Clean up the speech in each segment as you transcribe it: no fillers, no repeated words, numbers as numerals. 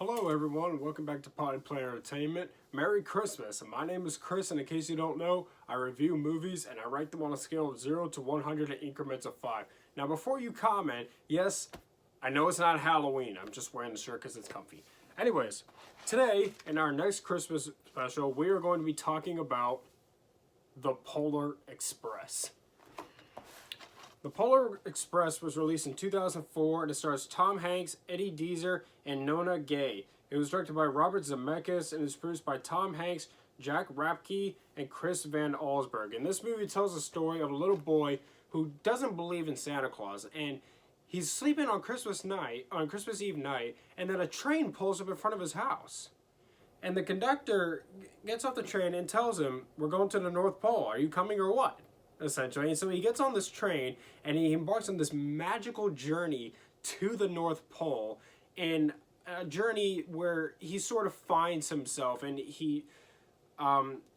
Hello everyone, welcome back to Pod Player Entertainment. Merry Christmas, my name is Chris, and in case you don't know, I review movies and I rank them on a scale of 0 to 100 in increments of 5. Now before you comment, yes, I know it's not Halloween, I'm just wearing the shirt because it's comfy. Anyways, today, in our next Christmas special, we are going to be talking about The Polar Express. The Polar Express was released in 2004 and it stars Tom Hanks, Eddie Deezer, and Nona Gay. It was directed by Robert Zemeckis and is produced by Tom Hanks, Jack Rapke, and Chris Van Allsburg. And this movie tells the story of a little boy who doesn't believe in Santa Claus, and he's sleeping on Christmas Eve night, and then a train pulls up in front of his house. And the conductor gets off the train and tells him, "We're going to the North Pole. Are you coming or what?" Essentially. And so he gets on this train and he embarks on this magical journey to the North Pole, in a journey where he sort of finds himself and he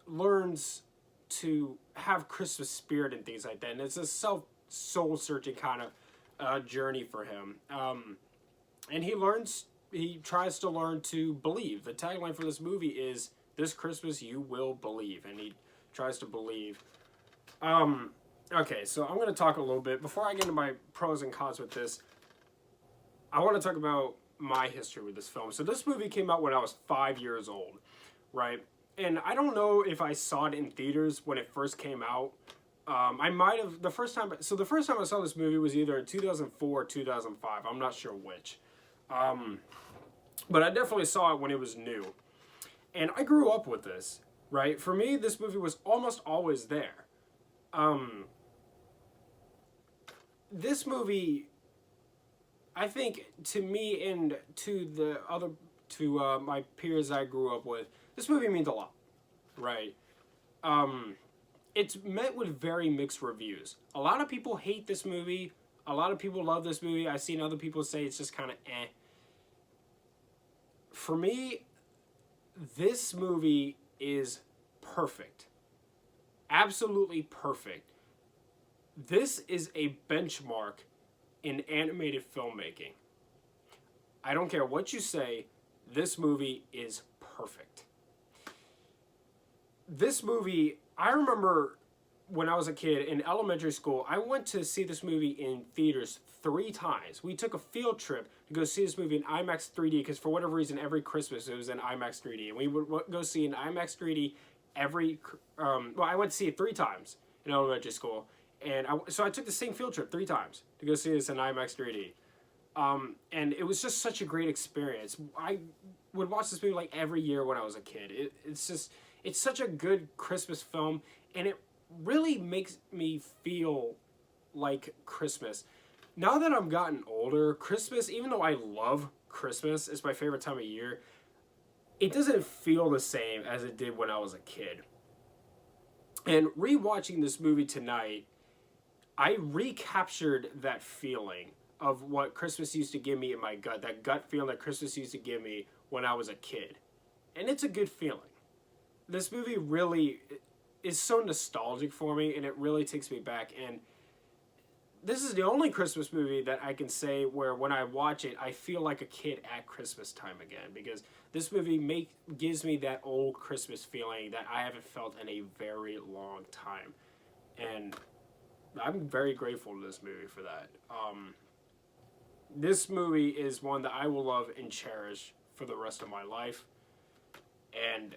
learns to have Christmas spirit and things like that. And it's a soul-searching kind of journey for him. And he tries to learn to believe. The tagline for this movie is, "This Christmas you will believe," and he tries to believe. Okay, so I'm going to talk a little bit. Before I get into my pros and cons with this, I want to talk about my history with this film. So this movie came out when I was 5 years old, right? And I don't know if I saw it in theaters when it first came out. I might have, the first time I saw this movie was either in 2004 or 2005. I'm not sure which. But I definitely saw it when it was new. And I grew up with this, right? For me, this movie was almost always there. This movie, I think, to me and to my peers I grew up with, this movie means a lot, right? It's met with very mixed reviews. A lot of people hate this movie. A lot of people love this movie. I've seen other people say it's just kind of eh. For me, this movie is perfect. Absolutely perfect. This is a benchmark in animated filmmaking. I don't care what you say, this movie is perfect. This movie, I remember when I was a kid in elementary school, I went to see this movie in theaters 3 times. We took a field trip to go see this movie in IMAX 3D because for whatever reason, every Christmas it was in IMAX 3D. And we would go see in IMAX 3D I went to see it 3 times in elementary school, and so I took the same field trip 3 times to go see this in IMAX 3D, and it was just such a great experience. I would watch this movie like every year when I was a kid. It's such a good Christmas film, and it really makes me feel like Christmas. Now that I've gotten older, Christmas, even though I love Christmas, it's my favorite time of year, it doesn't feel the same as it did when I was a kid. And rewatching this movie tonight, I recaptured that feeling of what Christmas used to give me in my gut, that gut feeling that Christmas used to give me when I was a kid. And it's a good feeling. This movie really is so nostalgic for me, and it really takes me back. And this is the only Christmas movie that I can say where when I watch it, I feel like a kid at Christmas time again, because this movie gives me that old Christmas feeling that I haven't felt in a very long time. And I'm very grateful to this movie for that. This movie is one that I will love and cherish for the rest of my life. And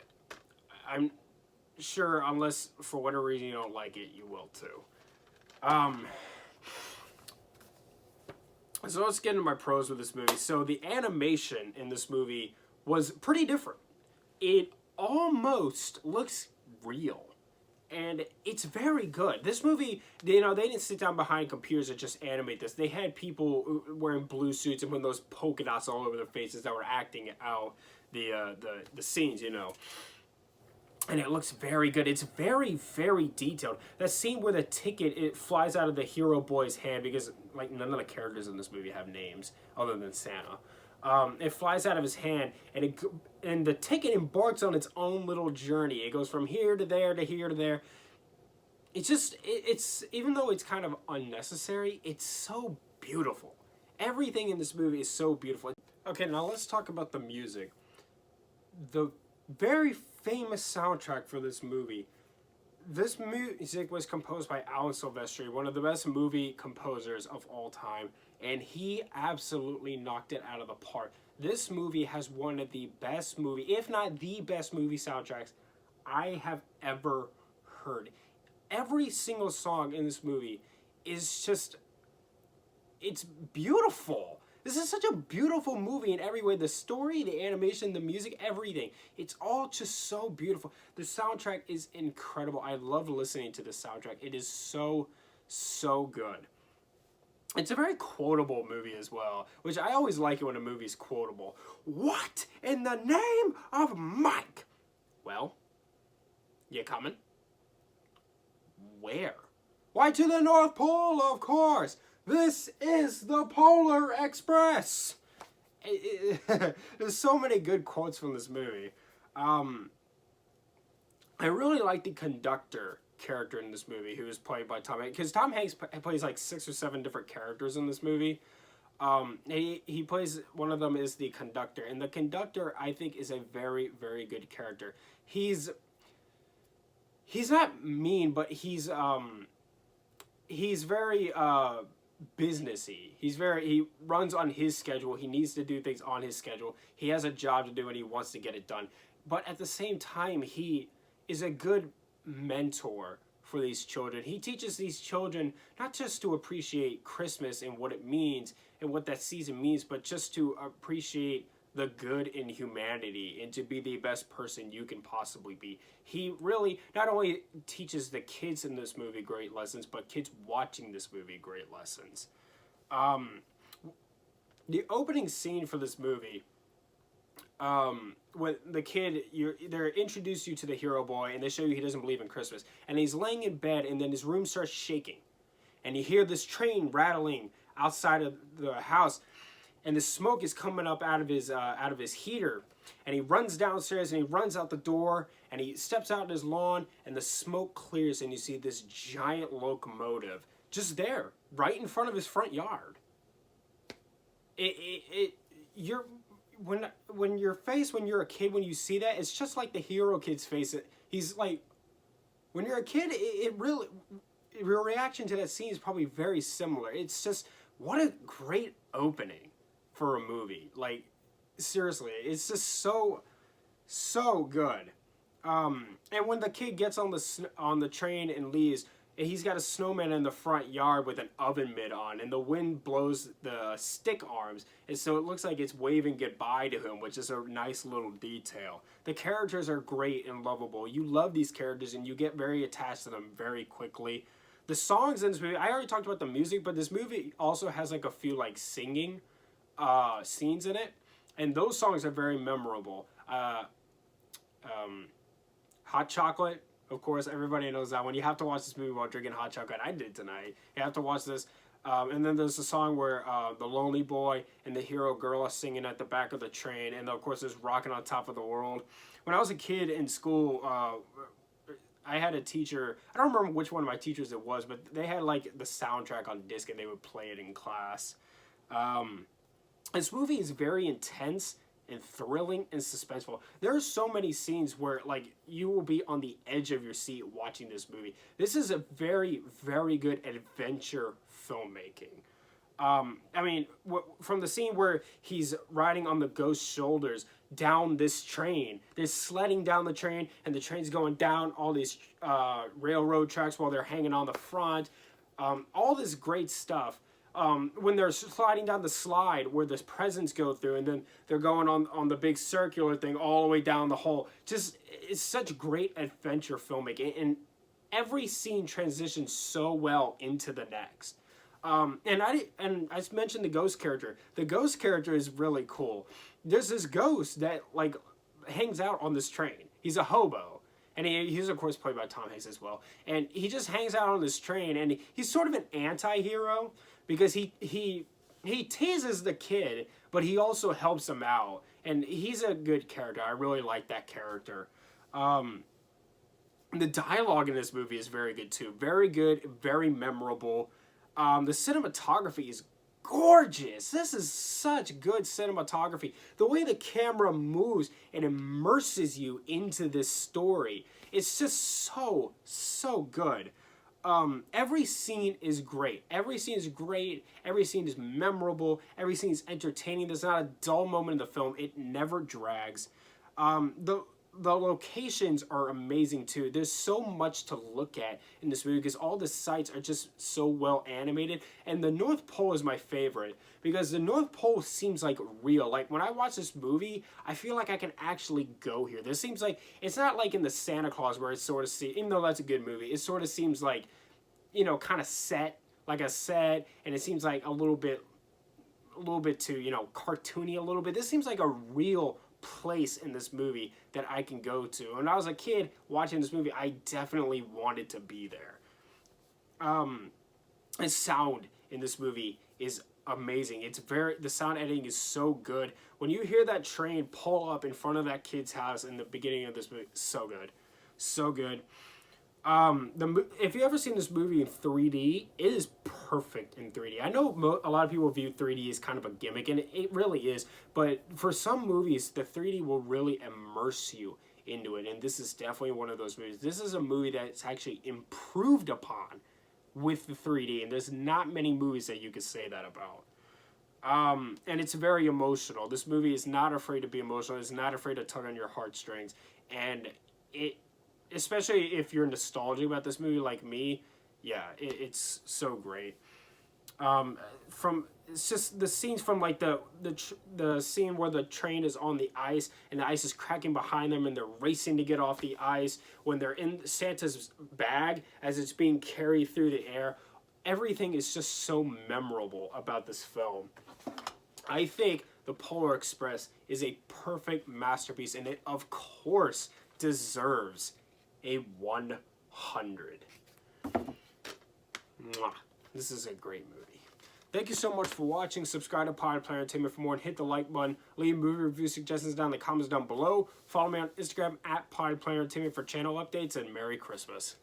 I'm sure, unless for whatever reason you don't like it, you will too. So let's get into my pros with this movie. So the animation in this movie was pretty different. It almost looks real, and it's very good. This movie, they didn't sit down behind computers and just animate this. They had people wearing blue suits and putting those polka dots all over their faces that were acting out the scenes, And it looks very good. It's very, very detailed. That scene where the ticket, it flies out of the hero boy's hand, because like none of the characters in this movie have names other than Santa. It flies out of his hand, and the ticket embarks on its own little journey. It goes from here to there to here to there. It's even though it's kind of unnecessary, it's so beautiful. Everything in this movie is so beautiful. Okay, now let's talk about the music. The very famous soundtrack for this movie. This music was composed by Alan Silvestri, one of the best movie composers of all time, and he absolutely knocked it out of the park. This movie has one of the best movie, if not the best movie soundtracks I have ever heard. Every single song in this movie is just, it's beautiful. This is such a beautiful movie in every way. The story, the animation, the music, everything. It's all just so beautiful. The soundtrack is incredible. I love listening to the soundtrack. It is so, so good. It's a very quotable movie as well, which I always like it when a movie's quotable. What in the name of Mike? Well, you coming? Where? Why, to the North Pole, of course. This is the Polar Express. There's so many good quotes from this movie. I really like the conductor character in this movie, who is played by Tom Hanks, because Tom Hanks plays like 6 or 7 different characters in this movie. He plays, one of them is the conductor, and the conductor, I think, is a very, very good character. He's not mean, but he's very businessy. He runs on his schedule. He needs to do things on his schedule. He has a job to do and he wants to get it done. But at the same time, he is a good mentor for these children. He teaches these children not just to appreciate Christmas and what it means and what that season means, but just to appreciate the good in humanity and to be the best person you can possibly be. He really not only teaches the kids in this movie great lessons, but kids watching this movie great lessons. The opening scene for this movie, when the kid, they're introduce you to the hero boy, and they show you he doesn't believe in Christmas, and he's laying in bed, and then his room starts shaking, and you hear this train rattling outside of the house, and the smoke is coming up out of his heater, and he runs downstairs and he runs out the door and he steps out in his lawn, and the smoke clears and you see this giant locomotive just there, right in front of his front yard. When you're a kid, when you see that, it's just like the hero kid's face. He's like, when you're a kid, your reaction to that scene is probably very similar. It's just, what a great opening for a movie. Like, seriously, it's just so good. And when the kid gets on the train and leaves, he's got a snowman in the front yard with an oven mitt on, and the wind blows the stick arms, and so it looks like it's waving goodbye to him, which is a nice little detail. The characters are great and lovable. You love these characters, and you get very attached to them very quickly. The songs in this movie, I already talked about the music, but this movie also has like a few like singing scenes in it, and those songs are very memorable. Hot Chocolate, of course, everybody knows that one. You have to watch this movie while drinking hot chocolate. I did tonight. You have to watch this. And then there's a song where the lonely boy and the hero girl are singing at the back of the train, and of course there's Rockin' on Top of the World. When I was a kid in school, I had a teacher, I don't remember which one of my teachers it was, but they had like the soundtrack on disc and they would play it in class. This movie is very intense and thrilling and suspenseful. There are so many scenes where like you will be on the edge of your seat watching this movie. This is a very, very good adventure filmmaking. I mean, from the scene where he's riding on the ghost's shoulders down this train, they're sledding down the train, and the train's going down all these railroad tracks while they're hanging on the front. All this great stuff. When they're sliding down the slide where the presents go through, and then they're going on the big circular thing all the way down the hole. Just, it's such great adventure filmmaking, and every scene transitions so well into the next. And I mentioned the ghost character. The ghost character is really cool. There's this ghost that like hangs out on this train. He's a hobo. And he's, of course, played by Tom Hanks as well. And he just hangs out on this train, and he's sort of an anti-hero because he teases the kid, but he also helps him out. And he's a good character. I really like that character. The dialogue in this movie is very good, too. Very good, very memorable. The cinematography is gorgeous. This is such good cinematography. The way the camera moves and immerses you into this story, it's just so good. Every scene is great. Every scene is great. Every scene is memorable. Every scene is entertaining. There's not a dull moment in the film. It never drags. The locations are amazing too. There's so much to look at in this movie because all the sites are just so well animated. And the North Pole is my favorite because the North Pole seems like real. Like when I watch this movie, I feel like I can actually go here. This seems like it's not like in the Santa Claus where it sort of seems, even though that's a good movie, it sort of seems like, you know, kind of set, like a set, and it seems like a little bit too, you know, cartoony a little bit. This seems like a real place in this movie that I can go to. When I was a kid watching this movie, I definitely wanted to be there. The sound in this movie is amazing. The sound editing is so good. When you hear that train pull up in front of that kid's house in the beginning of this movie, so good. So good. If you ever seen this movie in 3D, it is perfect in 3D. I know a lot of people view 3D as kind of a gimmick, and it really is. But for some movies, the 3D will really immerse you into it, and this is definitely one of those movies. This is a movie that's actually improved upon with the 3D, and there's not many movies that you could say that about. And it's very emotional. This movie is not afraid to be emotional. It's not afraid to tug on your heartstrings, and especially if you're nostalgic about this movie like me, yeah, it's so great. It's just the scenes from like the scene where the train is on the ice and the ice is cracking behind them and they're racing to get off the ice when they're in Santa's bag as it's being carried through the air. Everything is just so memorable about this film. I think The Polar Express is a perfect masterpiece, and it of course deserves a 100. Mwah. This is a great movie. Thank you so much for watching. Subscribe to Pod Player Entertainment for more, and hit the like button. Leave movie review suggestions down in the comments down below. Follow me on Instagram at Pod Player Entertainment for channel updates, and Merry Christmas.